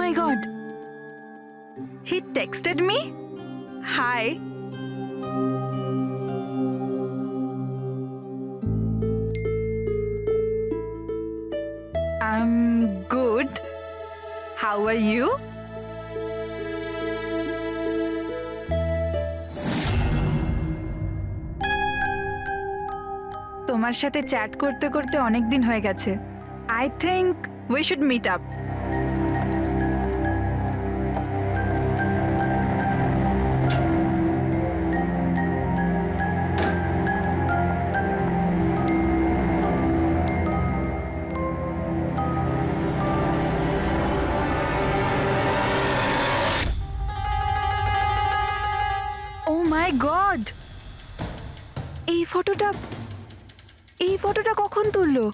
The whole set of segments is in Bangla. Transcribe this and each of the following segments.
my god. He texted me? Hi. I'm good. How are you? তোমার সাথে চ্যাট করতে করতে অনেক দিন হয়ে গেছে। I think we should meet up. Oh my god! এই ফটোটা কখন তুললো?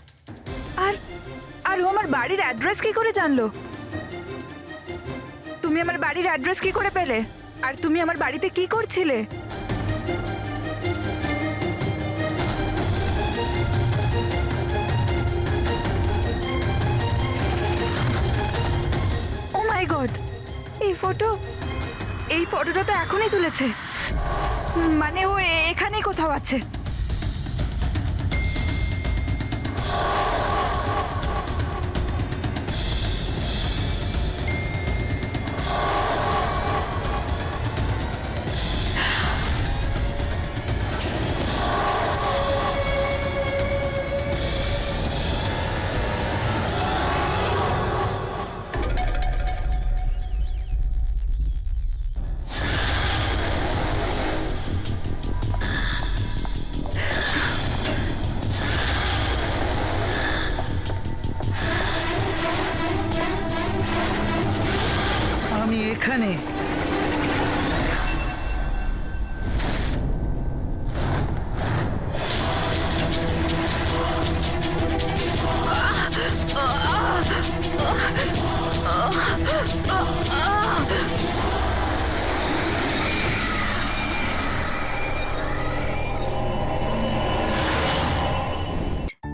আর ও আমার বাড়ির অ্যাড্রেস কি করে জানলো? তুমি আমার বাড়ির অ্যাড্রেস কি করে পেলে? আর তুমি আমার বাড়িতে কি করছিলে? ও মাই গড! এই ফটোটা তো এখনই তুলেছে। মানে ও এখানেই কোথাও আছে। আমি এখানে।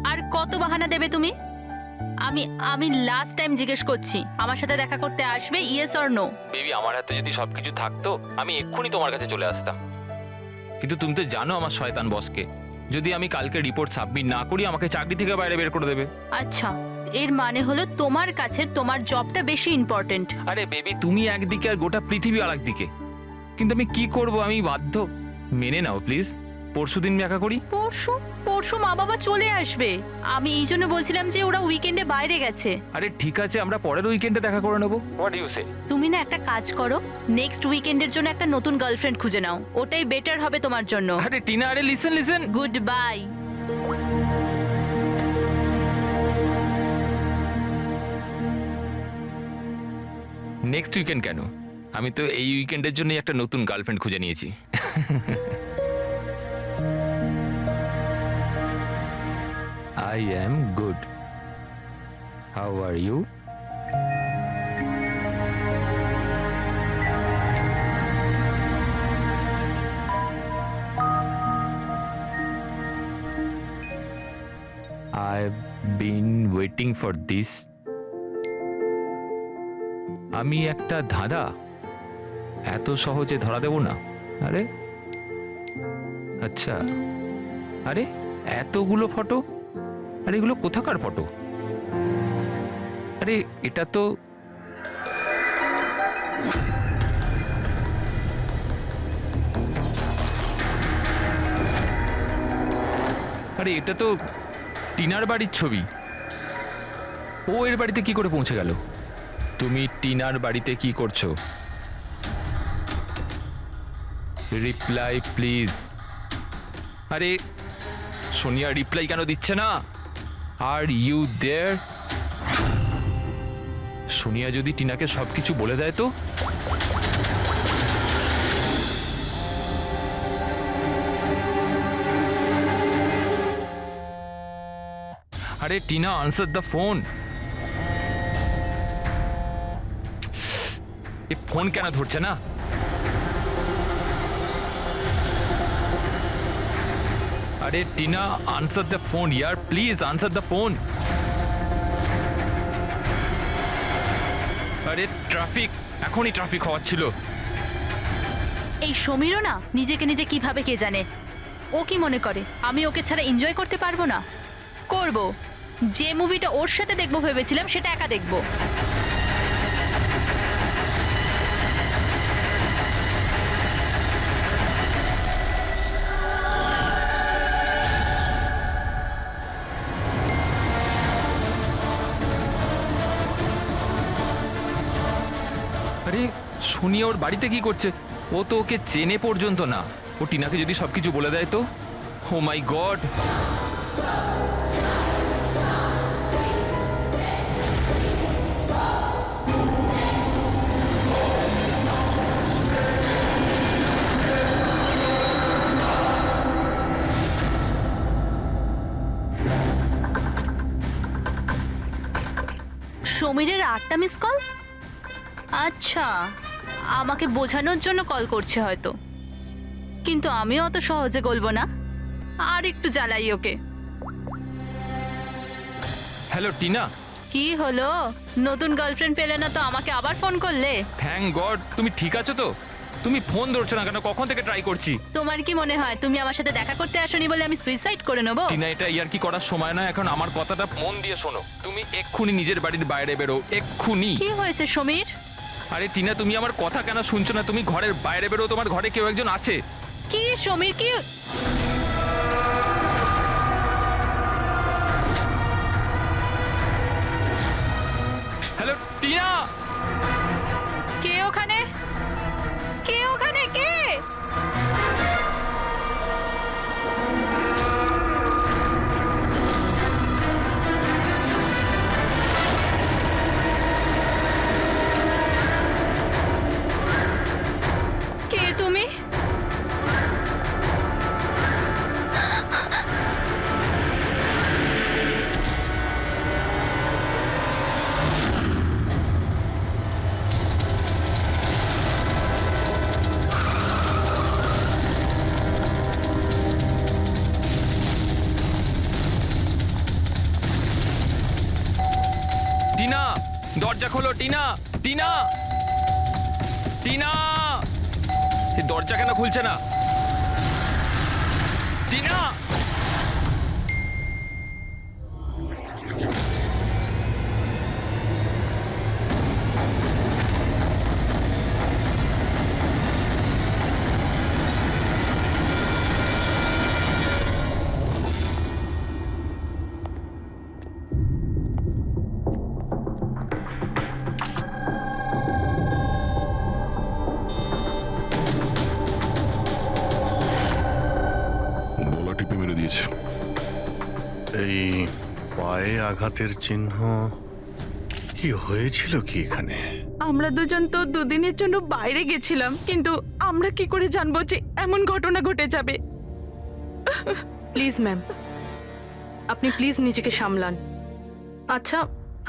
আর কত বাহানা দেবে তুমি? আমি লাস্ট টাইম জিজ্ঞেস করছি, আমার সাথে দেখা করতে আসবে, ইয়েস অর নো? বেবি, আমার হাতে যদি সবকিছু থাকতো আমি এক্ষুনি তোমার কাছে চলে আসতাম, কিন্তু তুমি তো জানো আমার শয়তান বসকে। যদি আমি কালকে রিপোর্ট সাবমিট না করি আমাকে চাকরি থেকে বাইরে বের করে দেবে। আচ্ছা, এর মানে হলো তোমার কাছে তোমার জবটা বেশি ইম্পর্টেন্ট। আরে বেবি, তুমি একদিকে আর গোটা পৃথিবী আর একদিকে, কিন্তু আমি কি করব? আমি বাধ্য। মেনে নাও প্লিজ, পরশুদিন দেখা করি। পরশু মা বাবা চলে আসবে। আমি এই জন্য বলছিলাম যে ওরা উইকেন্ডে বাইরে গেছে। আরে ঠিক আছে, আমরা পরের উইকেন্ডে দেখা করে নেবো। হোয়াট ইউ সে? তুমি না একটা কাজ করো, নেক্সট উইকেন্ডের জন্য একটা নতুন গার্লফ্রেন্ড খুঁজে নাও, ওটাই বেটার হবে তোমার জন্য। আরে টিনা, আরে listen. Good bye. Next weekend কেন? আমি তো এই উইকেন্ডের জন্যই একটা নতুন গার্লফ্রেন্ড খুঁজে নিয়েছি। I am good. How are you? I've been waiting for this. আমি একটা ধাঁধা এত সহজে ধরা দেব না। আরে আচ্ছা, আরে এতগুলো ফটো, আরে এগুলো কোথাকার ফটো? আরে এটা তো টিনার বাড়ির ছবি। ও এর বাড়িতে কি করে পৌঁছে গেল? তুমি টিনার বাড়িতে কি করছো? Reply please. আরে সোনিয়া রিপ্লাই কেন দিচ্ছে না? Are you there? সোনিয়া যদি টিনাকে সবকিছু বলে দেয় তো? আরে Tina, answer the phone. A phone কেন ধরছে না? আরে Tina, answer the phone year, please answer the phone. আরে ট্রাফিক, এখনই ট্রাফিক হওয়াচ্ছিল। এই সমীরও না নিজেকে নিজে কিভাবে কে জানে। ও কি মনে করে আমি ওকে ছাড়া এনজয় করতে পারবো না? করব। যে মুভিটা ওর সাথে দেখবো ভেবেছিলাম সেটা একা দেখবো। আরে সোনিয়া ওর বাড়িতে কি করছে? ও তো ওকে চেনে পর্যন্ত না। ও টিনাকে যদি সবকিছু বলে দেয় তো? Oh my god! সমীরের 8টা মিস কল। আচ্ছা, আমাকে বোঝানোর জন্য কল করছে হয়তো, কিন্তু আমিও অত সহজে গলবো না। আর একটু জ্বালাই ওকে। হ্যালো টিনা। কি হলো? নতুন গার্লফ্রেন্ড পেলে না তো আমাকে আবার ফোন করলে? থ্যাংক গড, তুমি ঠিক আছো তো? তুমি ফোন ধরছো না কেন? কখন থেকে ট্রাই করছি। তোমার কি মনে হয় তুমি আমার সাথে দেখা করতে আসোনি বলে আমি সুইসাইড করে নেবো? টিনা, এটা ইয়ার্কি করার সময় না এখন। আমার কথাটা মন দিয়ে শোনো। তুমি এক্ষুনি নিজের বাড়ির বাইরে বেরো, এক্ষুনি। কি হয়েছে সমীর? আরে টিনা, তুমি আমার কথা কেন শুনছো না? তুমি ঘরের বাইরে বেরো, তোমার ঘরে কেউ একজন আছে। কি সমীর কি? হ্যালো টিনা। কে ওখানে? কে ওখানে? কে? কে তুমি? টিনা, দরজা খোলো। টিনা, টিনা, টিনা! এই দরজা কেন খুলছে না? টিনা! গলা টিপে মেরে দিয়েছে। এই পায়ে আঘাতের চিহ্ন, কি হয়েছিল কি এখানে? আমরা দুজন তো দুদিনের জন্য বাইরে গেছিলাম, কিন্তু আমরা কি করে জানবো যে এমন ঘটনা ঘটে যাবে? প্লিজ ম্যাম, আপনি প্লিজ নিজেকে সামলান। আচ্ছা,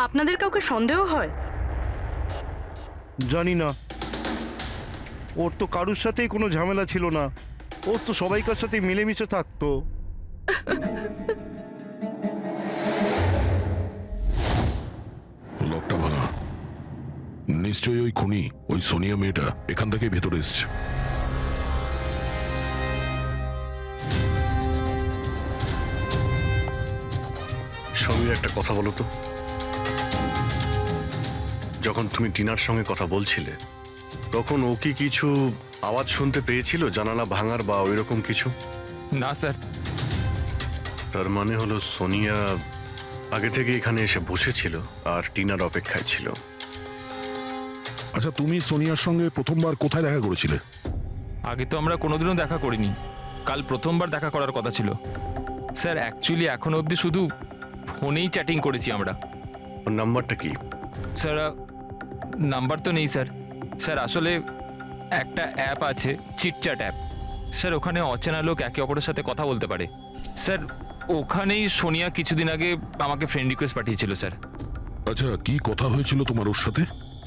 আপনাদের কাউকে সন্দেহ হয়? জানি না, ওর তো কারুর সাথেই কোনো ঝামেলা ছিল না। ওর তো সবাইকার সাথে মিলেমিশে থাকতো। লকটা ভাঙা, নিশ্চয়ই ওই খুনি, ওই সোনিয়া মেয়েটা এখান থেকে ভেতরে এসছে। সমীর, একটা কথা বলো তো। যখন তুমি টিনার সঙ্গে কথা বলছিলে তখন ও কি কিছু আওয়াজ শুনতে পেয়েছিল, জানালা ভাঙার বা ওইরকম কিছু? না স্যার। তার মানে হলো সোনিয়া আগে থেকে এখানে এসে বসেছিল আর টিনার অপেক্ষায় ছিল। আচ্ছা, তুমি সোনিয়ার সঙ্গে প্রথমবার কোথায় দেখা করেছিলে? আগে তো আমরা কোনোদিনও দেখা করিনি। কাল প্রথমবার দেখা করার কথা ছিল স্যার। অ্যাকচুয়ালি এখনো অবধি শুধু ফোনেই চ্যাটিং করেছি আমরা। ওর নাম্বারটা কি? স্যার, নাম্বার তো নেই স্যার। স্যার আসলে একটা অ্যাপ আছে, চিটচ্যাট অ্যাপ স্যার। ওখানে অচেনা লোক একে অপরের সাথে কথা বলতে পারে স্যার। ওখানেই সোনিয়া কিছুদিন আগে আমাকে ফ্রেন্ড রিকোয়েস্ট পাঠিয়েছিল স্যার। আচ্ছা, কি কথা হয়েছিল তোমার ওর সাথে?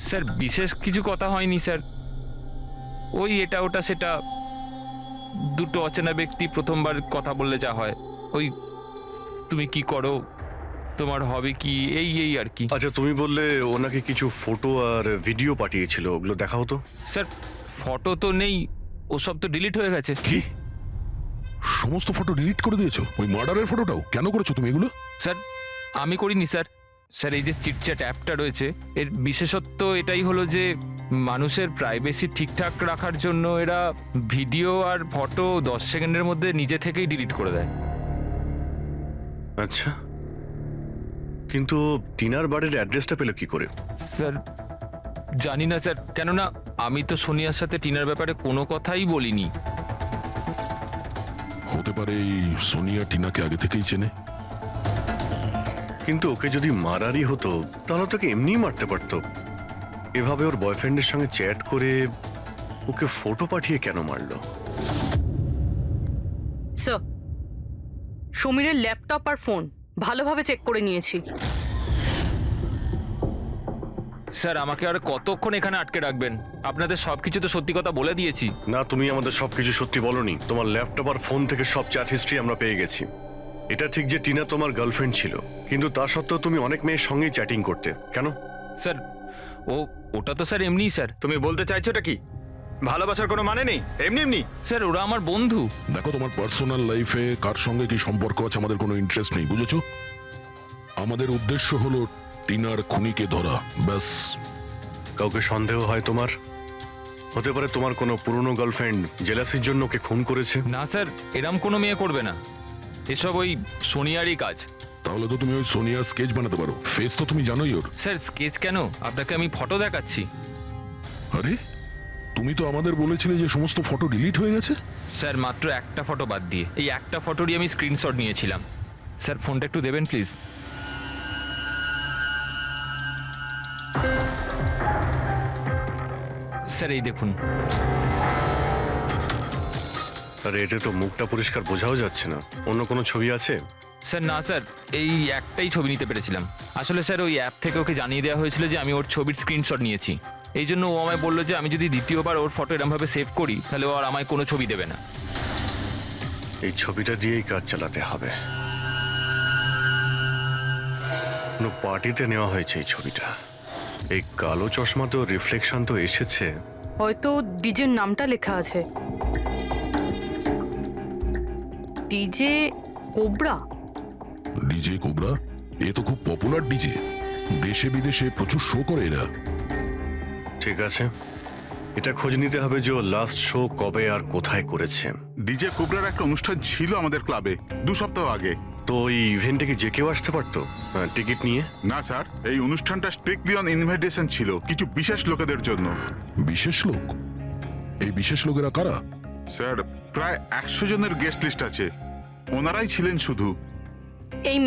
স্যার বিশেষ কিছু কথা হয়নি স্যার। ওই এটা ওটা সেটা, দুটো অচেনা ব্যক্তি প্রথমবার কথা বললে যা হয়, ওই তুমি কি করো, তোমার হবি কি, এই এই আর কি। আচ্ছা, তুমি বললে ওনাকে কিছু ফটো আর ভিডিও পাঠিয়েছিল, ওগুলো দেখাও তো। স্যার ফটো তো নেই, ওসব তো ডিলিট হয়ে গেছে। কি সমস্ত ফটো ডিলিট করে দিয়েছো? ওই মার্ডারের ফটোটাও কেন করেছো তুমি এগুলো? স্যার আমি করিনি স্যার। স্যার এই যে চিটচ্যাট অ্যাপটা রয়েছে, এর বিশেষত্ব এটাই হলো যে মানুষের প্রাইভেসি ঠিকঠাক রাখার জন্য এরা ভিডিও আর ফটো 10 সেকেন্ডের মধ্যে নিজে থেকেই ডিলিট করে দেয়। আচ্ছা, কিন্তু টিনার বাড়ির অ্যাড্রেসটা পেলো কি করে? স্যার জানি না স্যার, কেননা আমি তো সোনিয়ার সাথে টিনার ব্যাপারে কোনো কথাই বলিনি। হতে পারে এই সোনিয়া টিনাকে আগে থেকেই চেনে। কিন্তু ওকে যদি মারারই হতো তাহলে তোকে এমনিই মারতে পারতো। এভাবে ওর বয়ফ্রেন্ডের সঙ্গে চ্যাট করে ওকে ফটো পাঠিয়ে কেন মারলো? স্যার, সমীরের ল্যাপটপ আর ফোন ভালোভাবে চেক করে নিয়েছি। স্যার আমাকে আর কতক্ষণ এখানে আটকে রাখবেন? আপনাদের সবকিছু তো সত্যি কথা বলে দিয়েছি। না, তুমি আমাদের সবকিছু সত্যি বলনি। তোমার ল্যাপটপ আর ফোন থেকে সব চ্যাট হিস্ট্রি আমরা পেয়ে গেছি। এটা ঠিক যে টিনা তোমার গার্লফ্রেন্ড ছিল, কিন্তু তা সত্ত্বেও তুমি অনেক মেয়ের সঙ্গেই চ্যাটিং করতে কেন? স্যার ওটা তো স্যার এমনিই স্যার। তুমি বলতে চাইছোটা কি? ভালোবাসার কোনো মানে নেই, এমনি এমনি? স্যার ওরা আমার বন্ধু। দেখো, তোমার পার্সোনাল লাইফে কার সঙ্গে কি সম্পর্ক আছে আমাদের কোনো ইন্টারেস্ট নেই, বুঝেছো? আমাদের উদ্দেশ্য হলো টিনার খুনিকে ধরা, ব্যাস। কাউকে সন্দেহ হয় তোমার? হতে পারে তোমার কোনো পুরনো গার্লফ্রেন্ড জেলাসির জন্য ওকে খুন করেছে। না স্যার, এরম কোনো মেয়ে করবে না, এসব ওই সোনিয়ারই কাজ। তাহলে তো তুমি ওই সোনিয়ার স্কেচ বানাতে পারো, ফেস তো তুমি জানোই ওর। স্যার স্কেচ কেন, আপনাকে আমি ফটো দেখাচ্ছি। আরে তুমি তো আমাদের বলেছিলে যে সমস্ত ফটো ডিলিট হয়ে গেছে। স্যার মাত্র একটা ফটো বাদ দিয়ে, এই একটা ফটোরই আমি স্ক্রিনশট নিয়েছিলাম। স্যার ফোনটা একটু দেবেন প্লিজ। স্যার এই দেখুন। আর এতে তো মুখটা পরিষ্কার বোঝাও যাচ্ছে না। অন্য কোনো ছবি আছে? স্যার না স্যার, এই একটাই ছবি নিতে পেরেছিলাম। আসলে স্যার ওই অ্যাপ থেকে ওকে জানিয়ে দেওয়া হয়েছিল যে আমি ওর ছবির স্ক্রিনশট নিয়েছি। এই জন্য ও আমায় বললো যে আমি যদি দ্বিতীয়বার ওর ফটো এরমভাবে সেভ করি তাহলে ও আর আমায় কোনো ছবি দেবে না। এই ছবিটা দিয়েই কাজ চালাতে হবে। কোনো পার্টিতে নেওয়া হয়েছে এই ছবিটা। এই কালো চশমাতেও রিফ্লেকশন তো এসেছে। হয়তো ডিজের নামটা লেখা আছে, ডিজে কোবরা। ডিজে কোবরা, এ তো খুব পপুলার ডিজে, দেশে বিদেশে প্রচুর শো করে এরা। ঠিক আছে, এটা খোঁজ নিতে হবে যে লাস্ট শো কবে আর কোথায় করেছে। ডিজে কোবরার একটা অনুষ্ঠান ছিল আমাদের ক্লাবে 2 সপ্তাহ আগে। তো ওই ইভেন্টে কি যে কেউ আসতে পারতো টিকিট নিয়ে? না স্যার, এই অনুষ্ঠানটা স্ট্রিক্টলি অন ইনভাইটেশন ছিল, কিছু বিশেষ লোকেদের জন্য। বিশেষ লোক? এই বিশেষ লোকেরা কারা? স্যার প্রায় 100 জনের গেস্ট লিস্ট আছে, ওনারাই ছিলেন শুধু। এই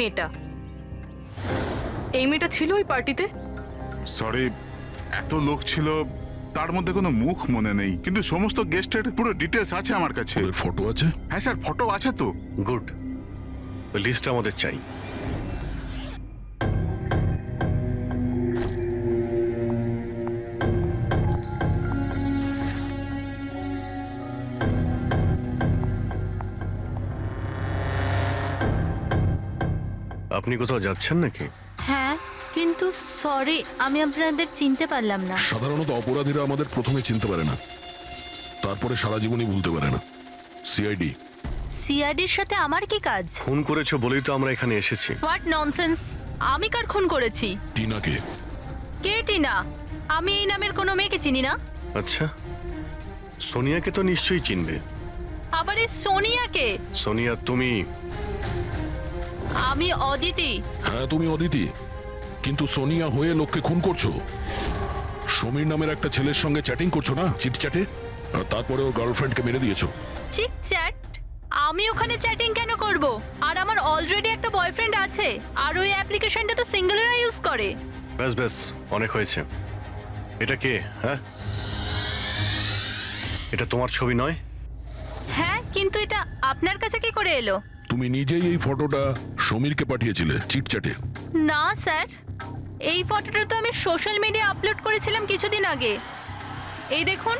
মেয়েটা ছিল ওই পার্টিতে? সরি, এত লোক ছিল, তার মধ্যে কোনো মুখ মনে নেই, কিন্তু সমস্ত গেস্টের পুরো ডিটেলস আছে আমার কাছে। ওদের ফটো আছে? হ্যাঁ স্যার, ফটো আছে তো। গুড, ওই লিস্টটা আমাদের চাই। আপনি কোথাও যাচ্ছেন নাকি? হ্যাঁ, কিন্তু সরি, আমি আপনাদের চিনতে পারলাম না। সাধারণত অপরাধীরা আমাদের প্রথমে চিনতে পারে না, তারপরে সারা জীবনই ভুলতে পারে না। সিআইডি। সিআইডির সাথে আমার কি কাজ? খুন করেছো বলেই তো আমরা এখানে এসেছি। What nonsense! আমি কার খুন করেছি? টিনাকে। কে টিনা? আমি এই নামের কোনো মেয়েকে চিনি না। আচ্ছা, সোনিয়াকে তো নিশ্চয়ই চিনবে। আবার এই সোনিয়াকে? সোনিয়া তুমি? আমি অদিতি। হ্যাঁ তুমি অদিতি, কিন্তু সোনিয়া হয়ে লোককে খুন করছো। সমীর নামের একটা ছেলের সঙ্গে চ্যাটিং করছো না, চিটচ্যাটে, আর তারপরে ওর গার্লফ্রেন্ডকে মেরে দিয়েছো। Cheat chat? আমি ওখানে চ্যাটিং কেন করব? আর আমার অলরেডি একটা বয়ফ্রেন্ড আছে, আর ওই অ্যাপ্লিকেশনটা তো সিঙ্গেলরা ইউজ করে। ব্যাস ব্যাস, অনেক হয়েছে। এটা কে? হ্যাঁ, এটা তোমার ছবি নয়? হ্যাঁ, কিন্তু এটা আপনার কাছে কি করে এলো? তুমি নিজেই এই ফটোটা সমীরকে পাঠিয়েছিলে চিটচ্যাটে। না স্যার, এই ফটোটা তো আমি সোশ্যাল মিডিয়া আপলোড করেছিলাম কিছুদিন আগে। এই দেখুন,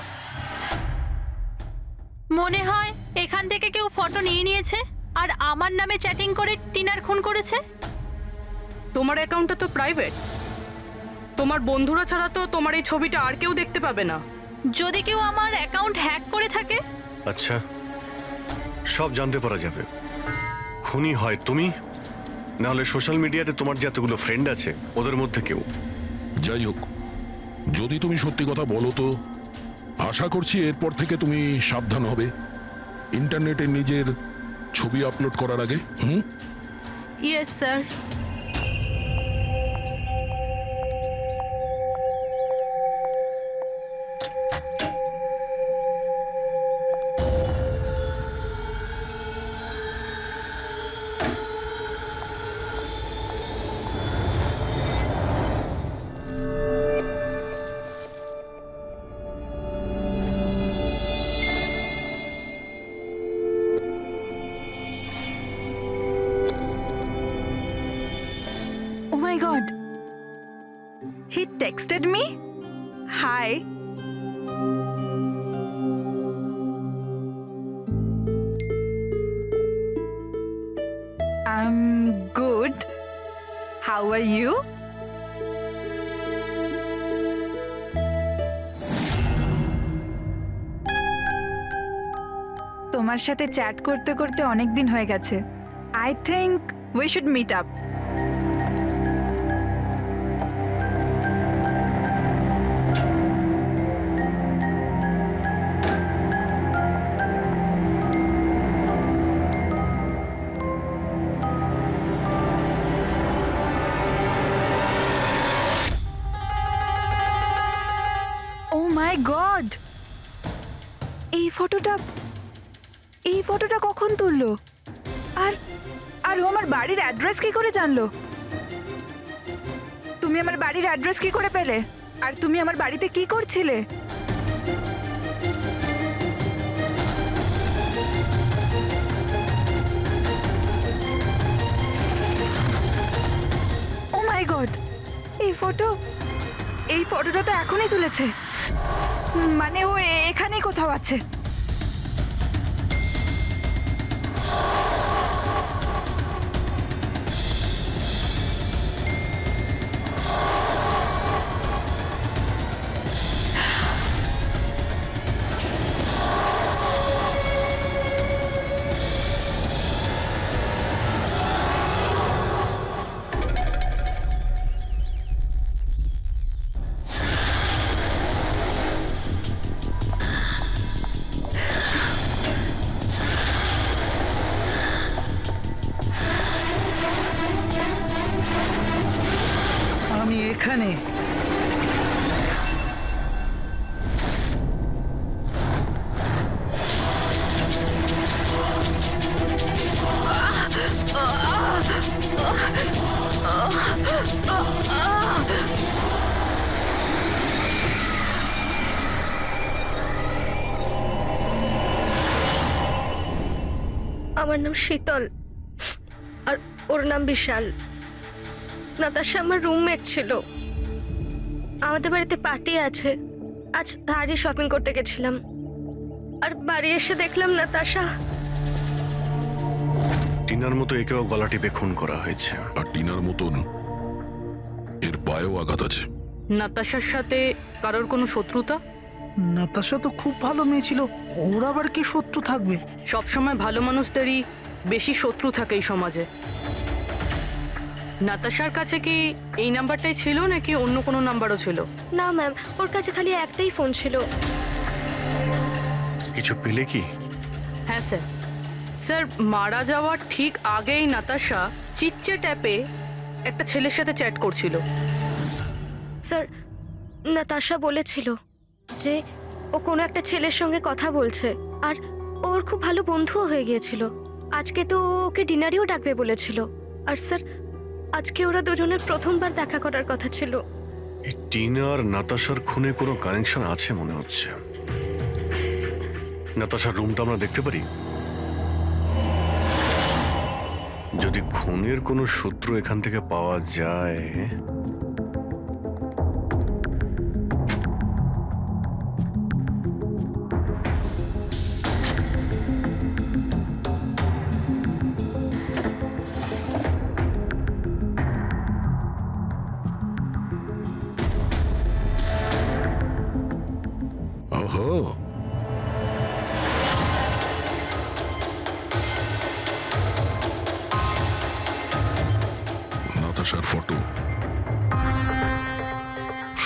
মনে হয় এখান থেকে কেউ ফটো নিয়ে নিয়েছে আর আমার নামে চ্যাটিং করে টিনার খুন করেছে। তোমার অ্যাকাউন্টটা তো প্রাইভেট। তোমার বন্ধুরা ছাড়া তো তোমার এই ছবিটা আর কেউ দেখতে পাবে না। যদি কেউ আমার অ্যাকাউন্ট হ্যাক করে থাকে? আচ্ছা, সব জানতে পারা যাবে। খুনি হয় তুমি, নাহলে সোশ্যাল মিডিয়াতে তোমার যে এতগুলো ফ্রেন্ড আছে ওদের মধ্যে কেউ। যাই হোক, যদি তুমি সত্যি কথা বলো তো আশা করছি এরপর থেকে তুমি সাবধান হবে ইন্টারনেটে নিজের ছবি আপলোড করার আগে। Yes sir. Oh my god. He texted me? Hi. I'm good. How are you? তোমার সাথে চ্যাট করতে করতে অনেক দিন হয়ে গেছে। I think we should meet up. Oh my god, এই ফটোটা কখন তুললো? আর আর ও আমার বাড়ির অ্যাড্রেস কি করে জানলো? তুমি আমার বাড়ির অ্যাড্রেস কি করে পেলে? আর তুমি আমার বাড়িতে কি করছিলে? ও মাই গড, এই ফটোটা তো এখনই তুলেছে। মানে ও এখানেই কোথাও আছে। আমি এখানে। আমার নাম শীতল আর ওর নাম বিশাল। নাতাশা আমার রুমমেট ছিল। আমাদের বাড়িতে পার্টি আছে, আজ ধারে শপিং করতে গেছিলাম আর বাড়ি এসে দেখলাম নাতাশা। টিনার মতো একেও গলা টিপে খুন করা হয়েছে। আর টিনার মতন এর পায়েও আঘাত আছে। নাতাশার সাথে কারোর কোনো শত্রুতা? নাতাশা তো খুব ভালো মেয়ে ছিল, ওর আবার কি শত্রু থাকবে? সবসময় ভালো মানুষদেরই বেশি শত্রু থাকে এই সমাজে। নাতাশার কাছে কি এই নাম্বারটাই ছিল নাকি অন্য কোনো নাম্বারও ছিল? না ম্যাম, ওর কাছে খালি একটাই ফোন ছিল। কিছু পেলে কি? হ্যাঁ স্যার। স্যার, মারা যাওয়ার ঠিক আগেই নাতাশা চিটচ্যাট অ্যাপে একটা ছেলের সাথে চ্যাট করছিল। স্যার, নাতাশা বলেছিল যে ও কোনো একটা ছেলের সঙ্গে কথা বলছে আর ওর খুব ভালো বন্ধুও হয়ে গিয়েছিল। আজকে তো ও ওকে ডিনারেও ডাকবে বলেছিল। আর স্যার, আজকে ওরা দুজনের প্রথমবার দেখা করার কথা ছিল। এই টিনা আর নাতাশার খুনে কোনো কানেকশন আছে মনে হচ্ছে। নাতাশার রুমটা আমরা দেখতে পারি? যদি খুনের কোনো সূত্র এখান থেকে পাওয়া যায়। নাতাশার ফটো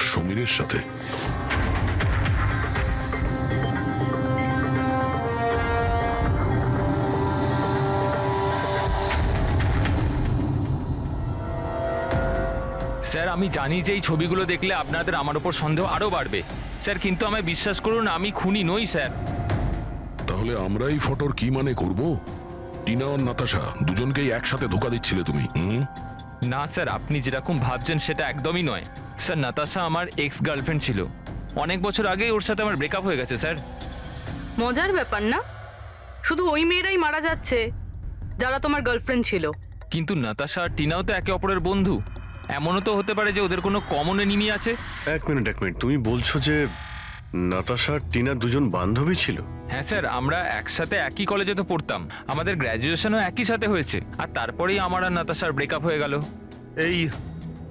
সমীরের সাথে। স্যার আমি জানি যে এই ছবিগুলো দেখলে আপনাদের আমার ওপর সন্দেহ আরও বাড়বে স্যার, কিন্তু আমায় বিশ্বাস করুন আমি খুনি নই স্যার। তাহলে আমরা এই ফটোর কি মানে করব? টিনা আর নাতাশা দুজনকেই একসাথে ধোকা দিচ্ছিলে তুমি। না স্যার, আপনি যেরকম ভাবছেন সেটা একদমই নয় স্যার। নাতাশা আমার এক্স গার্লফ্রেন্ড ছিল, অনেক বছর আগেই ওর সাথে আমার ব্রেকআপ হয়ে গেছে স্যার। মজার ব্যাপার না? শুধু ওই মেয়েরাই মারা যাচ্ছে যারা তোমার গার্লফ্রেন্ড ছিল। কিন্তু নাতাশা আর টিনাও তো একে অপরের বন্ধু, এমনও তো হতে পারে যে ওদের কোনো কমন এনিমি আছে। এক মিনিট, তুমি বলছো যে নাতাশা আর টিনা দুজন বান্ধবী ছিল? হ্যাঁ স্যার, আমরা একসাথে একই কলেজে তো পড়তাম, আমাদের গ্র্যাজুয়েশনও একই সাথে হয়েছে, আর তারপরেই আমার আর নাতাশার ব্রেকআপ হয়ে গেল। এই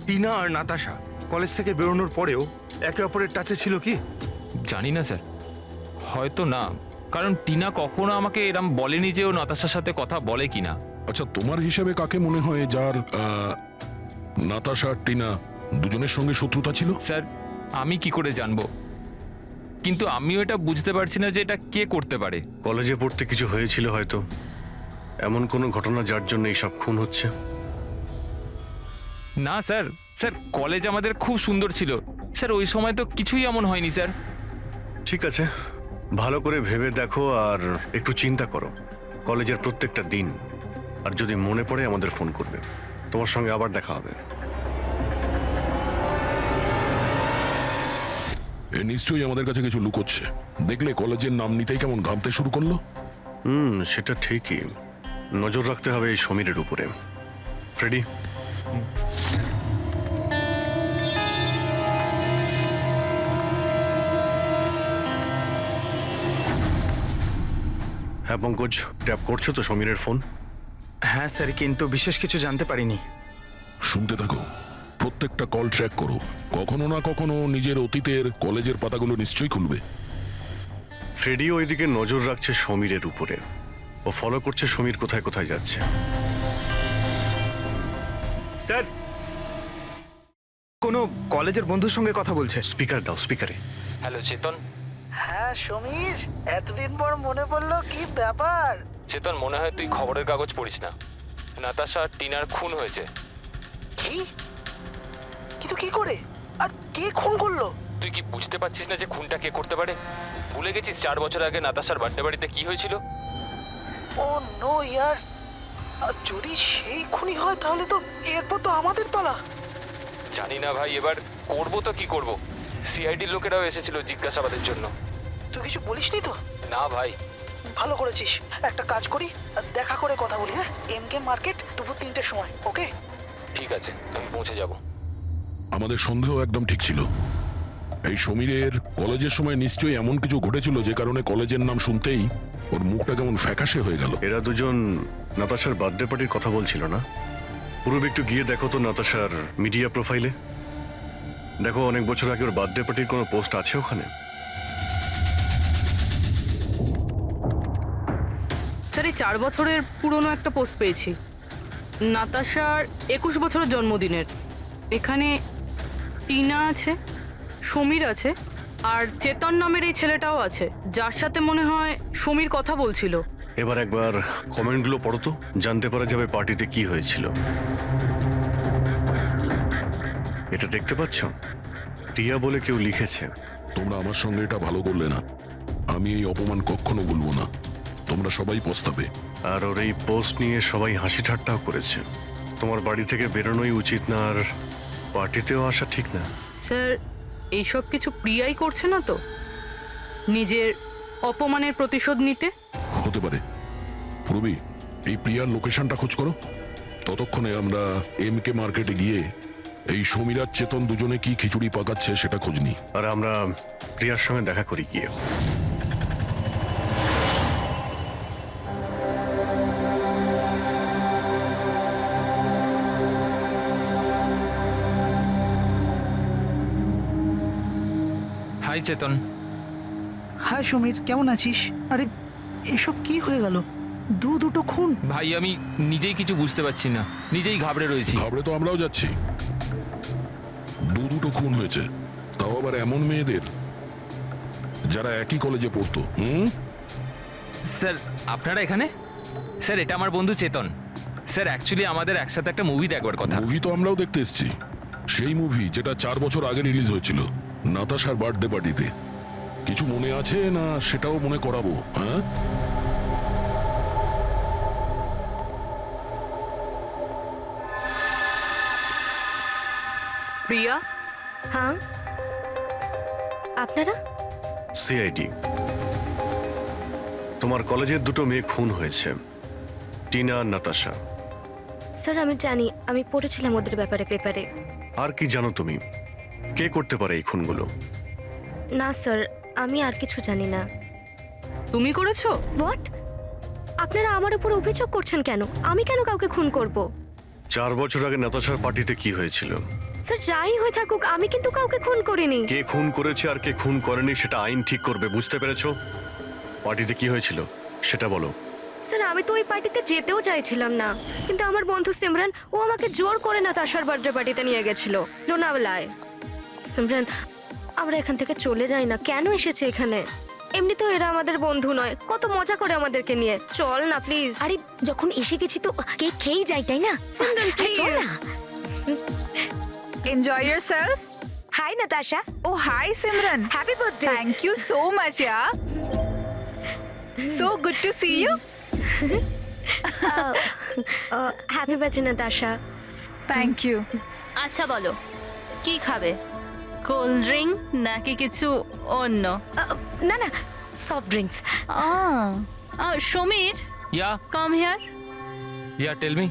টিনা আর নাতাশা কলেজ থেকে বেরোনোর পরেও একে অপরের টাচে ছিল কি? জানি না স্যার, হয়তো না, কারণ টিনা কখনো আমাকে এরম বলেনি যে ও নাতাশার সাথে কথা বলে কিনা। আচ্ছা, তোমার হিসাবে কাকে মনে হয় যার নাতাশা আর টিনা দুজনের সঙ্গে শত্রুতা ছিল? স্যার আমি কি করে জানবো, কিন্তু আমিও এটা বুঝতে পারছি না যে এটা কে করতে পারে। কলেজে পড়তে কিছু হয়েছিল হয়তো, এমন কোনো ঘটনা যার জন্য এইসব খুন হচ্ছে। না স্যার, স্যার কলেজ আমাদের খুব সুন্দর ছিল স্যার, ওই সময় তো কিছুই এমন হয়নি স্যার। ঠিক আছে, ভালো করে ভেবে দেখো আর একটু চিন্তা করো কলেজের প্রত্যেকটা দিন, আর যদি মনে পড়ে আমাদের ফোন করবে, তোমার সঙ্গে আবার দেখা হবে। এ নিশ্চয়ই আমাদের কাছে কিছু লুকোচ্ছে। দেখলে কলেজের নাম নিতেই কেমন ঘামতে শুরু করলো। সেটা ঠিকই, নজর রাখতে হবে এই সমীরের উপরে। ফ্রেডি, হ্যাঁ পঙ্কজ, ট্যাপ করছো তো সমীরের ফোন? হ্যাঁ স্যার, কিন্তু বিশেষ কিছু জানতে পারিনি। শুনতে থাকো, প্রত্যেকটা কল ট্র্যাক করো, কখনো না কখনো নিজের অতীতের কলেজের পাতাগুলো নিশ্চয়ই খুলবে। ফ্রেডি ওইদিকে নজর রাখছে সমীরের উপরে, ও ফলো করছে সমীর কোথায় কোথায় যাচ্ছে। স্যার, কোনো কলেজের বন্ধুর সঙ্গে কথা বলছে। স্পিকার দাও, স্পিকারে। হ্যালো চেতন। হ্যাঁ সমীর, এতদিন পর মনে পড়লো, কি ব্যাপার? চেতন, মনে হয় তুই খবরের কাগজ পড়িস না, নাতাশা আর টিনার খুন হয়েছে। কি? কিন্তু কি করে আর কে খুন করলো? তুই কি বুঝতে পারছিস না যে খুনটা কে করতে পারে? ভুলে গেছিস 4 বছর আগে নাতাশার বার্থডে বাড়িতে কি হয়েছিল? ও নো ইয়ার, যদি সেই খুনি হয় তাহলে তো এরপর তো আমাদের পালা। জানি না ভাই, এবার করবো তো কি করব। সিআইডির লোকেরাও এসেছিল জিজ্ঞাসাবাদের জন্য। তুই কিছু বলিসনি তো? না ভাই। ভালো করেছিস, একটা কাজ করি, দেখা করে কথা বলি। হ্যাঁ, এমকে মার্কেট দুপুর 3টের সময়, ওকে? ঠিক আছে, আমি পৌঁছে যাব। আমাদের সন্দেহ একদম ঠিক ছিল। এই সমীরের কলেজের সময় নিশ্চয়ই এমন কিছু ঘটেছিল যে কারণে কলেজের নাম শুনতেই ওর মুখটা কেমন ফ্যাকাশে হয়ে গেল। এরা দুজন নাতাশার বার্থডে পার্টির কথা বলছিল না? পূর্বে একটু গিয়ে দেখো তো নাতাশার মিডিয়া প্রোফাইলে, দেখো অনেক বছর আগে ওর বার্থডে পার্টির কোনো পোস্ট আছে ওখানে? স্যার এই 4 বছরের পুরনো একটা পোস্ট পেয়েছি, নাতাশার 21 বছরের জন্মদিনের। এখানে টিনা আছে, সমীর আছে, আর চেতন নামের এই ছেলেটাও আছে, যার সাথে মনে হয় সমীর কথা বলছিল। এবার একবার কমেন্টগুলো পড়ো তো, জানতে পারা যাবে পার্টিতে কি হয়েছিল। এটা দেখতে পাচ্ছ? টিয়া বলে কেউ লিখেছে। তোমরা আমার সঙ্গে এটা ভালো করলে না, আমি এই অপমান কখনো ভুলবো না, তোমরা সবাই পস্তাবে। আর ওর এই পোস্ট নিয়ে সবাই হাসি ঠাট্টাও করেছে। তোমার বাড়ি থেকে বেরোনোই উচিত না, আর পার্টিতেও আসা ঠিক না। স্যার এইসব কিছু প্রিয়াই করছে না তো, নিজের অপমানের প্রতিশোধ নিতে? হতে পারে। পূর্বী, এই প্রিয়ার লোকেশনটা খোঁজ করো, ততক্ষণে আমরা এমকে মার্কেটে গিয়ে এই সমীর আর চেতন দুজনে কি খিচুড়ি পাকাচ্ছে সেটা খোঁজ নিই। আর আমরা প্রিয়ার সঙ্গে দেখা করি গিয়ে। হাই চেতন। হাই সমীর, কেমন আছিস? আরে এসব কি হয়ে গেল? দুটো খুন। ভাই আমি নিজেই কিছু বুঝতে পারছি না, নিজেই ঘাবড়ে রয়েছি। ঘাবড়ে তো আমরাও যাচ্ছি। দুটো খুন হয়েছে, তাও আবার এমন মেয়েদের যারা একই কলেজে পড়তো। স্যার আপনারা এখানে? স্যার এটা আমার বন্ধু চেতন। স্যার অ্যাকচুয়ালি আমাদের একসাথে একটা মুভি দেখবার কথা। মুভি তো আমরাও দেখতে এসেছি, সেই মুভি যেটা 4 বছর আগে রিলিজ হয়েছিল, নাতাশার বার্থডে পার্টিতে। কিছু মনে আছে না সেটাও মনে করাবো? হ্যাঁ, প্রিয়া, হ্যাঁ, আপনারা? সিআইডি। তোমার কলেজের দুটো মেয়ে খুন হয়েছে, টিনা আর নাতাশা। স্যার আমি জানি, আমি পড়েছিলাম ওদের ব্যাপারে পেপারে। আর কি জানো তুমি? কে করতে পারে এই খুনগুলো? না স্যার, আমি আর কিছু জানি না। তুমি করেছো? হোয়াট? আপনারা আমার উপর অভিযোগ করছেন কেন? আমি কেন কাউকে খুন করব? 4 বছর আগে নাতাশার পার্টিতে কি হয়েছিল? স্যার যাই হয়ে থাকুক, আমি কিন্তু কাউকে খুন করিনি। কে খুন করেছে আর কে খুন করেনি সেটা আইন ঠিক করবে, বুঝতে পেরেছো? পার্টিতে কি হয়েছিল সেটা বলো। স্যার আমি তো ওই পার্টিতে যেতেও চাইছিলাম না, কিন্তু আমার বন্ধু সিমরান ও আমাকে জোর করে নাতাশার বার্থডে পার্টিতে নিয়ে গেছিল লোনাওয়ালায়। সিমরান, আমরা এখান থেকে চলে যাই না, কেন এসেছে এখানে? এমনি তো এরা আমাদের বন্ধু নয়, কত মজা করে আমাদেরকে নিয়ে। চল না প্লিজ। আরে যখন এসে গেছি তো কেক খেয়েই যাই, তাই না? সিমরান আরে চল প্লিজ। না। Enjoy yourself. Hi Natasha, Oh, hi Simran. Happy birthday. Thank you so much, yeah. So good to see you. Happy birthday Natasha. Thank you. আচ্ছা বলো, কি খাবে? কোল্ড ড্রিঙ্ক নাকি কিছু অন্য? না না, soft drinks. Samir, ya come here. Ya tell me.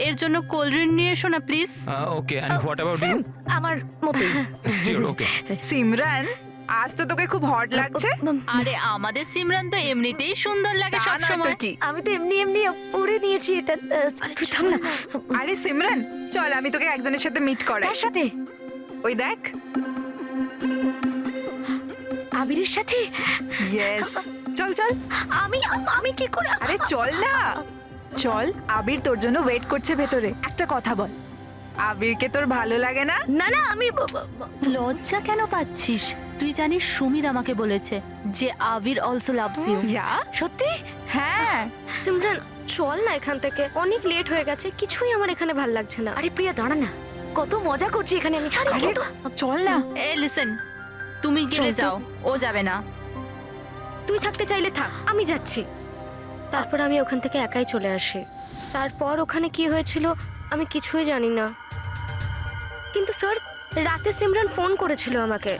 এর জন্য কোল্ড ড্রিঙ্ক নিয়ে এসো না please. Okay, and what about you? আমার মতোই। শিওর, ওকে। সিমরান, আজ তো তোকে খুব হট লাগছে। আরে আমাদের সিমরান তো এমনিতেই সুন্দর লাগে তা সব নয় তো সময়। কি? আমি তো এমনি এমনি পরে নিয়েছি এটা। তুই থাম না। আরে সিমরান, চল আমি তোকে একজনের সাথে মিট করাই। তার সাথে? ওই দেখ। আবিরের সাথে? ইয়েস, চল চল। আমি আমি কি করে? আরে চল না, চল। আবির তোর জন্য ওয়েট করছে ভেতরে। একটা কথা বল, আবিরকে তোর ভালো লাগে না? না না, আমি লজ্জা কেন পাচ্ছিস? তুই জানিস সমীর আমাকে বলেছে যে আবির অলসো লাভস ইউ। ইয়া, সত্যি? হ্যাঁ। সিমরান চল না এখান থেকে, অনেক লেট হয়ে গেছে, কিছুই আমার এখানে ভাল লাগছে না। আরে প্রিয়া দাঁড়া না, কত মজা করছি এখানে আমি। আরে চল না। এ লিসেন, তুমি গেলে চল তো। যাও, ও যাবে না। তুই থাকতে চাইলে থাক, আমি যাচ্ছি। তারপর আমি ওখান থেকে একাই চলে আসি। তারপর ওখানে কি হয়েছিল আমি কিছুই জানি না, কিন্তু স্যার রাতে সিমরান ফোন করেছিল আমাকে।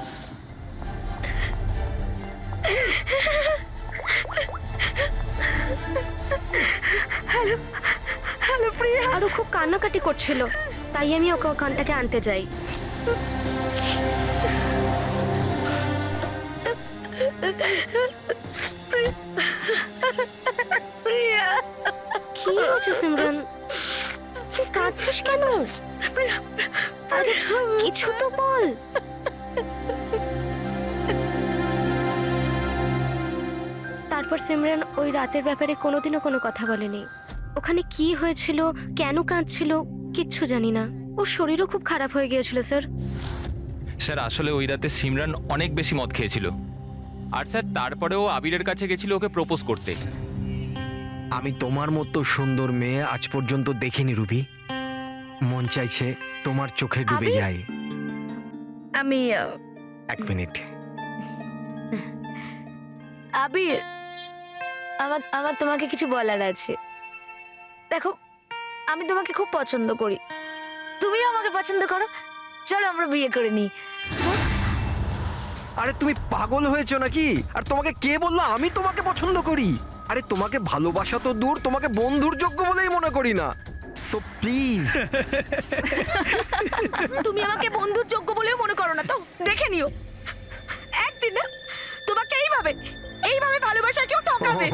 হ্যালো হ্যালো প্রিয়া। আর ও খুব কান্নাকাটি করছিল, তাই আমি ওকে ওখান থেকে আনতে যাই। প্রিয়া, কি হয়েছে সিমরান? তুই কাঁদছিস কেন? আরে কিছু তো বল। তারপর সিমরান ওই রাতের ব্যাপারে কোনোদিনও কোনো কথা বলেনি। ওখানে কি হয়েছিল, কেন কাঁদছিল কিচ্ছু জানি না। ওর শরীরও খুব খারাপ হয়ে গিয়েছিল স্যার। স্যার আসলে ওই রাতে সিমরান অনেক বেশি মদ খেয়েছিল, আর স্যার তারপরে ও আবিরের কাছে গেছিল ওকে প্রপোজ করতে। আমি তোমার মতো সুন্দর মেয়ে আজ পর্যন্ত দেখিনি রুবি। মন চাইছে তোমার চোখে ডুবে আবির? যাই। আমি 1 মিনিট। আবির, আমার তোমাকে কিছু বলার আছে। দেখো, আমি তোমাকে খুব পছন্দ করি, তুমিও আমাকে পছন্দ করো, চলো আমরা বিয়ে করে নিই। আরে তুমি পাগল হয়েছো নাকি? আর তোমাকে কে বললো আমি তোমাকে পছন্দ করি? আরে তোমাকে ভালোবাসা তো দূর, তোমাকে বন্ধুর যোগ্য বলেই মনে করি না। So please. তুমি আমাকে বন্ধুর যোগ্য বলেও মনে করো না তো? দেখে নিও একদিন না তোমাকে এইভাবে এইভাবে ভালোবাসা কেউ ঠকাবে,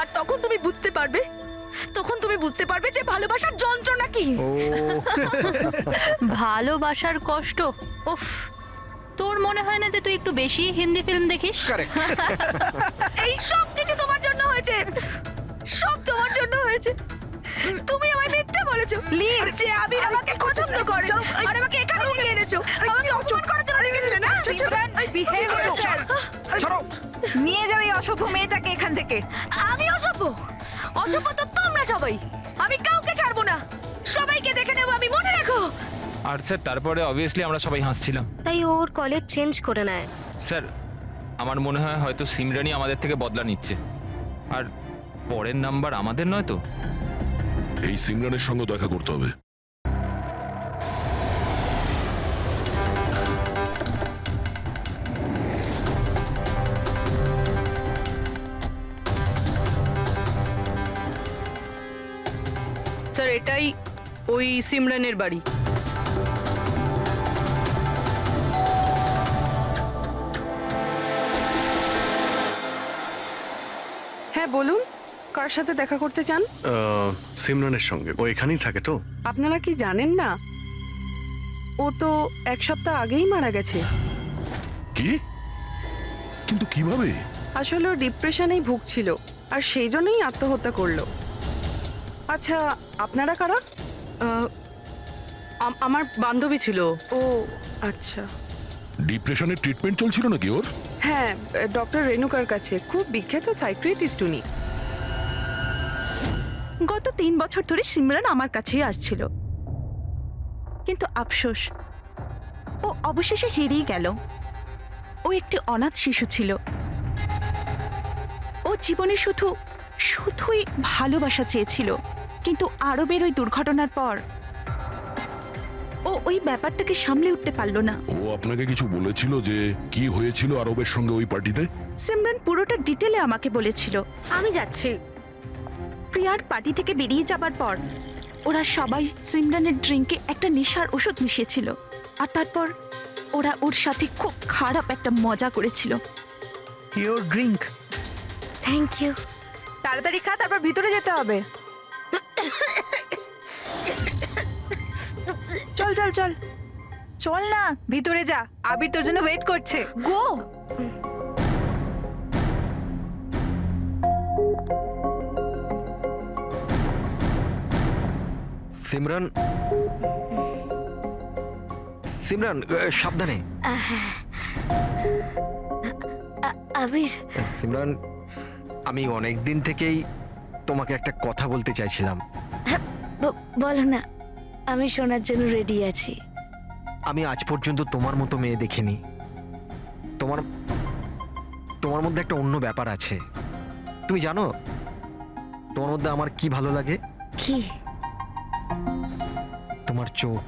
আর তখন তুমি বুঝতে পারবে, যে ভালোবাসার যন্ত্রণা কি। ভালোবাসার কষ্ট, উফ, তোর মনে হয় না যে তুই একটু বেশি হিন্দি ফিল্ম দেখিস? এই সব কিছু তোমার জন্য হয়েছে, সব তোমার জন্য হয়েছে। তুমি আমায় মিথ্যে বলেছো লিভ যে আবির আমাকে পছন্দ করে আর আমাকে এখানে নিয়ে এনেছো, আমাকে অপমান করার জন্য লিখেছিলে না? Simran, behave yourself. নিয়ে যাও এই অসভ্য মেয়েটাকে এখান থেকে। আমি অসভ্য? অসভ্য তো তোমরা সবাই। আমি কাউকে ছাড়বো না, সবাইকে দেখে নেবো আমি, মনে রেখো। আর স্যার তারপরে অবভিয়াসলি আমরা সবাই হাসছিলাম। তাই ওর কলেজ চেঞ্জ করে নেয়। স্যার আমার মনে হয় হয়তো সিমরানই আমাদের থেকে বদলা নিচ্ছে, আর পরের নাম্বার আমাদের নয় তো। এই সিমরানের সঙ্গে দেখা করতে হবে। স্যার এটাই ওই সিমরানের বাড়ি। হ্যাঁ বলুন, কার সাথে দেখা করতে চান? সিমরানের সঙ্গে। ও এখানেই থাকে তো? আপনারা কি জানেন না ও তো 1 সপ্তাহ আগেই মারা গেছে। কি? কিন্তু কিভাবে? আসলে ও ডিপ্রেশনেই ভুগছিল আর সেই জন্যই আত্মহত্যা করলো। আচ্ছা আপনারা কারা? আমার বান্ধবী ছিল। ও আচ্ছা। ডিপ্রেশনের ট্রিটমেন্ট চলছিল নাকি ওর? হ্যাঁ, ডক্টর রেণুকার কাছে, খুব বিখ্যাত সাইকিয়াট্রিস্ট উনি। গত 3 বছর ধরে সিমরান আমার কাছেই আসছিল, কিন্তু আফসোস ও অবশেষে হেরিয়ে গেল। ও একটি অনাথ শিশু ছিল। ও জীবনে শুধুই ভালোবাসা চেয়েছিল, কিন্তু আরবের ওই দুর্ঘটনার পর ও ওই ব্যাপারটাকে সামলে উঠতে পারলো না। ও আপনাকে কিছু বলেছিল যে কি হয়েছিল আরবের সঙ্গে ওই পার্টিতে? সিমরান পুরোটা ডিটেলে আমাকে বলেছিল। আমি যাচ্ছি। প্রিয়ার পার্টি থেকে বেরিয়ে যাবার পর ওরা সবাই সিমরানের ড্রিঙ্কে একটা নেশার ওষুধ মিশিয়েছিল, আর তারপর ওরা ওর সাথে খুব খারাপ একটা মজা করেছিল। Your drink. Thank you. তাড়াতাড়ি খা, তারপর ভিতরে যেতে হবে। চল চল চল চল না, ভিতরে যা, আবির তোর জন্য ওয়েট করছে। গো। সিমরান, সিমরান সাবধানে। আবির, সিমরান, আমি অনেক দিন থেকেই তোমাকে একটা কথা বলতে চাইছিলাম। বলো না, আমি শোনার জন্য রেডি আছি। আমি আজ পর্যন্ত তোমার মতো মেয়ে দেখিনি। তোমার মধ্যে একটা অন্য ব্যাপার আছে। তুমি জানো তোমার মধ্যে আমার কি ভালো লাগে? কি? তোমার চোখ,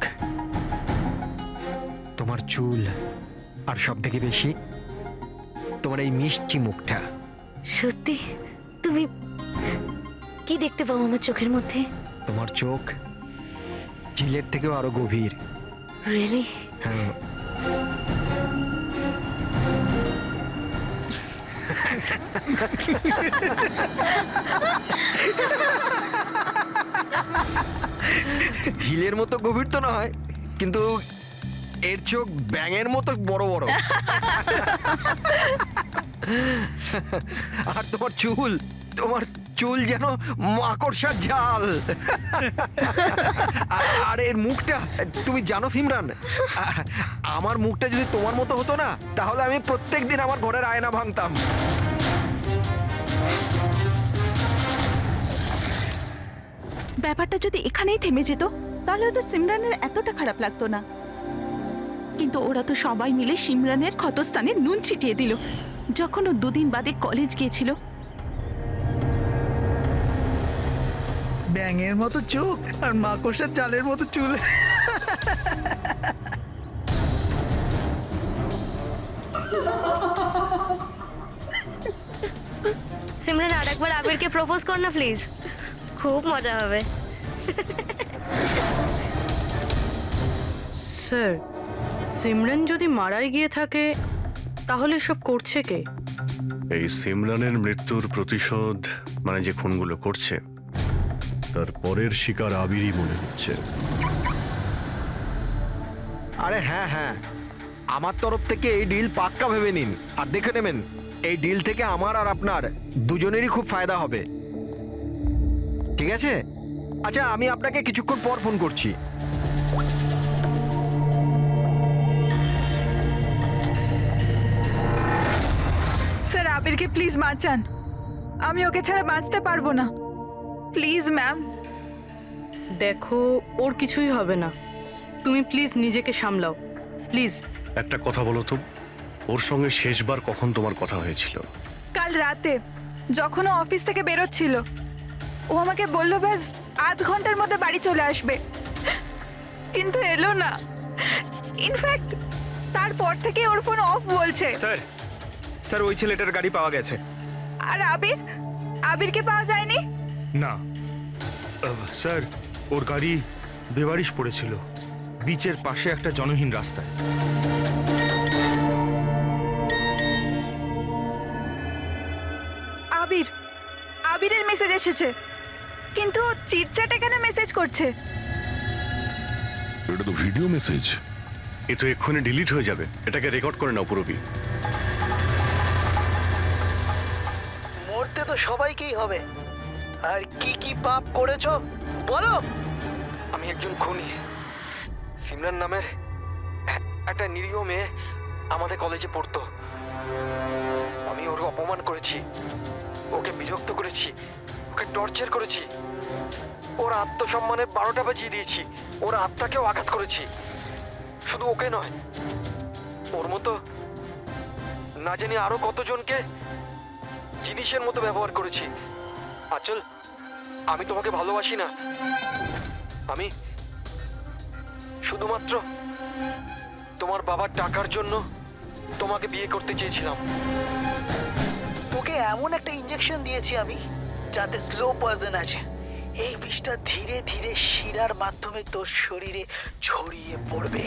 তোমার চুল, আর সব থেকে বেশি তোমার এই মিষ্টি মুখটা। সত্যি? তুমি কি দেখতে পাও আমার চোখের মধ্যে? তোমার চোখ ঝিলের থেকেও আরো গভীর। রিয়েলি? হ্যাঁ। ঝিলের মতো গভীর তো নয়, কিন্তু এর চোখ ব্যাঙের মতো বড় বড়। আর তোমার চুল যেন মাকড়সার জাল। আর এর মুখটা, তুমি জানো সিমরান, আমার মুখটা যদি তোমার মতো হতো না, তাহলে আমি প্রত্যেকদিন আমার ঘরের আয়না ভাঙতাম। ব্যাপারটা যদি এখানেই থেমে যেত তাহলে হয়তো সিমরানের এতটা খারাপ লাগতো না, কিন্তু ওরা তো সবাই মিলে সিমরানের ক্ষতস্থানে নুন ছিটিয়ে দিল যখন ও 2 দিন বাদে কলেজ গিয়েছিল। ব্যাঙের মতো চোখ আর মাকড়সার জালের মতো চুল। সিমরান, আরেকবার আবিরকে প্রপোজ কর না প্লিজ, খুব মজা হবে। স্যার, সিমরান যদি মারাই গিয়ে থাকে তাহলে সব করছে কে? এই সিমরানের মৃত্যুর প্রতিশোধ, মানে যে খুনগুলো করছে, তার পরের শিকার আবিরই মনে হচ্ছে। আরে হ্যাঁ হ্যাঁ, আমার তরফ থেকে এই ডিল পাক্কা ভেবে নিন আর দেখে নেবেন এই ডিল থেকে আমার আর আপনার দুজনেরই খুব ফায়দা হবে। ঠিক আছে? আচ্ছা, আমি আপনাকে কিছুক্ষণ পর ফোন করছি। স্যার আবিরকে প্লিজ বাঁচান, আমি ওকে ছাড়া বাঁচতে পারবো না, প্লিজ ম্যাম। দেখো, ওর কিছুই হবে না, তুমি প্লিজ নিজেকে সামলাও, প্লিজ। একটা কথা বলো তো, ওর সঙ্গে শেষবার কখন তোমার কথা হয়েছিল? কাল রাতে যখন ও অফিস থেকে বেরোচ্ছিল, ও আমাকে বলল ব্যাস আধ ঘন্টার মধ্যে বাড়ি চলে আসবে, কিন্তু এলো না। ইনফ্যাক্ট তারপর থেকে ওর ফোন অফ বলছে। স্যার ওই ছেলেটার গাড়ি পাওয়া গেছে। আর আবিরকে পাওয়া যায়নি? না স্যার, ওর গাড়ি বেবারিশ পড়েছিল বিচের পাশে একটা জনহীন রাস্তায়। আবিরের মেসেজ এসেছে, কিন্তু চিটচ্যাটে কেন মেসেজ করছে? এটা তো ভিডিও মেসেজ। এ তো এক্ষুনি ডিলিট হয়ে যাবে, এটাকে রেকর্ড করে নাও পুরবি। মরতে তো সবাইকেই হবে, আর কি কি পাপ করেছো বলো। আমি একজন খুনি। সিমরান নামের একটা নিরীহ মেয়ে আমাদের কলেজে পড়তো। আমি ওর অপমান করেছি, ওকে বিরক্ত করেছি, ওকে টর্চার করেছি, ওর আত্মসম্মানের 12টা বাজিয়ে দিয়েছি, ওর আত্মাকেও আঘাত করেছি। শুধু ওকে নয়, ওর মতো না জানি আরো কতজনকে জিনিসের মতো ব্যবহার করেছি। আচল, আমি তোমাকে ভালোবাসি না, আমি শুধুমাত্র তোমার বাবার টাকার জন্য তোমাকে বিয়ে করতে চেয়েছিলাম। তোকে এমন একটা ইঞ্জেকশন দিয়েছি আমি, যাতে স্লো পয়জন আছে। এই বিষটা ধীরে ধীরে শিরার মাধ্যমে তোর শরীরে ছড়িয়ে পড়বে।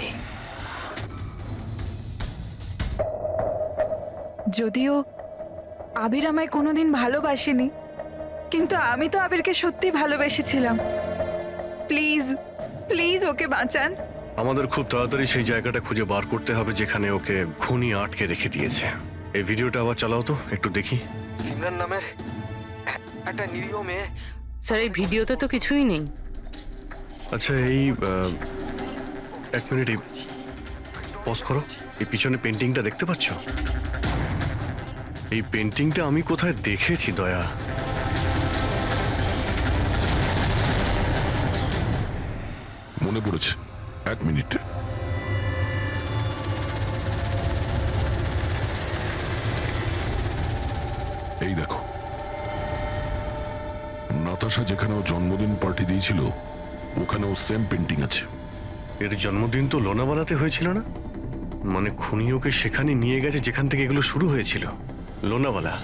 যদিও আবির আমায় কোনোদিন ভালোবাসেনি, কিন্তু আমি তো আবিরকে সত্যি ভালোবেসেছিলাম। প্লিজ প্লিজ ওকে বাঁচান। আমাদের খুব তাড়াতাড়ি সেই জায়গাটা খুঁজে বার করতে হবে যেখানে ওকে খুনি আটকে রেখে দিয়েছে। এই ভিডিওটা আবার চালাও তো, একটু দেখি। সিমরান নামের একটা নিরীহ মেয়ে। স্যার এই ভিডিওতে তো কিছুই নেই। আচ্ছা, এই 1 মিনিট পজ করো। এই পিছনে পেন্টিংটা দেখতে পাচ্ছ? এই পেন্টিংটা আমি কোথায় দেখেছি দয়া। মনে পড়েছে, 1 মিনিট। এই দেখো, নাতাশা যেখানে ও জন্মদিন পার্টি দিয়েছিল ওখানেও সেম পেন্টিং আছে। এর জন্মদিন তো লোনাওয়ালাতে হয়েছিল না? মানে খুনি ওকে সেখানে নিয়ে গেছে যেখান থেকে এগুলো শুরু হয়েছিল, লোনাওয়ালা।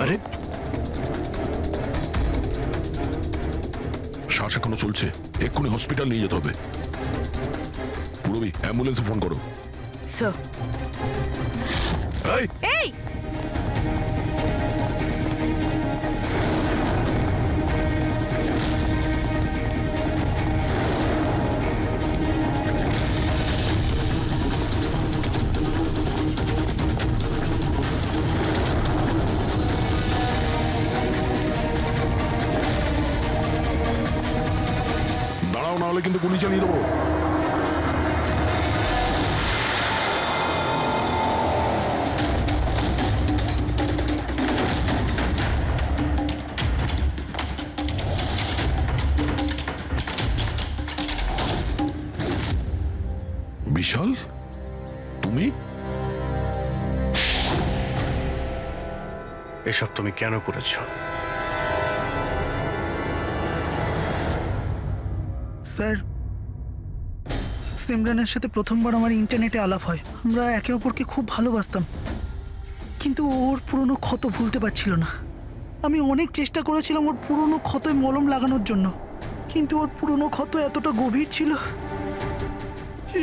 আরে শ্বাস এখনো চলছে, এক্ষুনি হসপিটাল নিয়ে যেতে হবে। পুরবি, অ্যাম্বুলেন্সে ফোন করো। স্যার। এই দাঁড়াও, না হলে কিন্তু গুলি চালিয়ে দেবো। তুমি? এসব তুমি কেন করেছো? স্যার, সিমরানের সাথে প্রথমবার আমার ইন্টারনেটে আলাপ হয়। আমরা একে অপরকে খুব ভালোবাসতাম, কিন্তু ওর পুরনো ক্ষত ভুলতে পারছিল না। আমি অনেক চেষ্টা করেছিলাম ওর পুরনো ক্ষতয় মলম লাগানোর জন্য, কিন্তু ওর পুরনো ক্ষত এতটা গভীর ছিল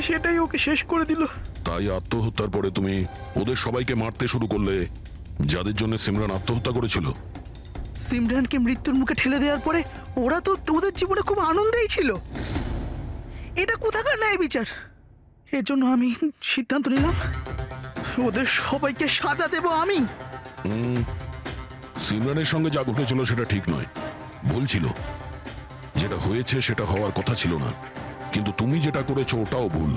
সেটাই ওকে শেষ করে দিল। তাই আত্মহত্যার পরে তুমি ওদের সবাইকে মারতে শুরু করলে, যাদের জন্য সিমরান আত্মহত্যা করেছিল। সিমরানকে মৃত্যুর মুখে ঠেলে দেওয়ার পরে ওরা তো ওদের জীবনে খুব আনন্দেই ছিল। এটা কোথাকার ন্যায় বিচার? এর জন্য আমি সিদ্ধান্ত নিলাম ওদের সবাইকে সাজা দেব আমি। সিমরানের সঙ্গে যা ঘটেছিল সেটা ঠিক নয়, ভুল ছিল। যেটা হয়েছে সেটা হওয়ার কথা ছিল না, কিন্তু তুমি যেটা করেছো ওটাও ভুল।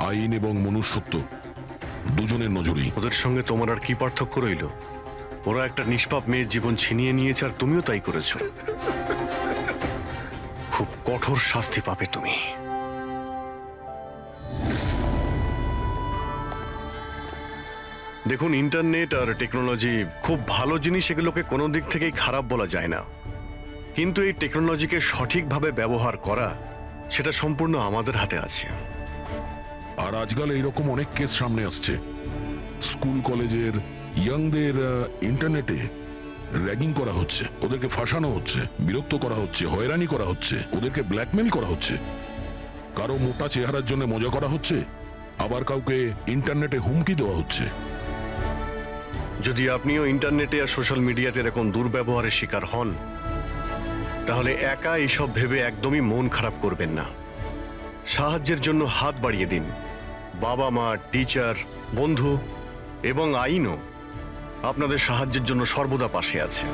আইন এবং মনুষ্যত্ব দুজনের নজরেই। ওদের সঙ্গে তোমার আর কি পার্থক্য রইল? ওরা একটা নিষ্পাপ মেয়ের জীবন ছিনিয়ে নিয়েছে, আর তুমিও তাই করেছো। খুব কঠোর শাস্তি পাবে তুমি। দেখুন, ইন্টারনেট আর টেকনোলজি খুব ভালো জিনিস, এগুলোকে কোনো দিক থেকেই খারাপ বলা যায় না। কিন্তু এই টেকনোলজিকে সঠিকভাবে ব্যবহার করা, সেটা সম্পূর্ণ আমাদের হাতে আছে। আর আজকাল এইরকম অনেক কেস সামনে আসছে। স্কুল কলেজের ইয়াংদের ইন্টারনেটে র্যাগিং করা হচ্ছে, ওদেরকে ফাঁসানো হচ্ছে, বিরক্ত করা হচ্ছে, হয়রানি করা হচ্ছে, ওদেরকে ব্ল্যাকমেল করা হচ্ছে। কারো মোটা চেহারার জন্য মজা করা হচ্ছে, আবার কাউকে ইন্টারনেটে হুমকি দেওয়া হচ্ছে। যদি আপনিও ইন্টারনেটে আর সোশ্যাল মিডিয়াতে এরকম দুর্ব্যবহারের শিকার হন, তাহলে একা এইসব ভেবে একদমই মন খারাপ করবেন না। সাহায্যের জন্য হাত বাড়িয়ে দিন। বাবা মা, টিচার, বন্ধু এবং আইনও আপনাদের সাহায্যের জন্য সর্বদা পাশে আছে।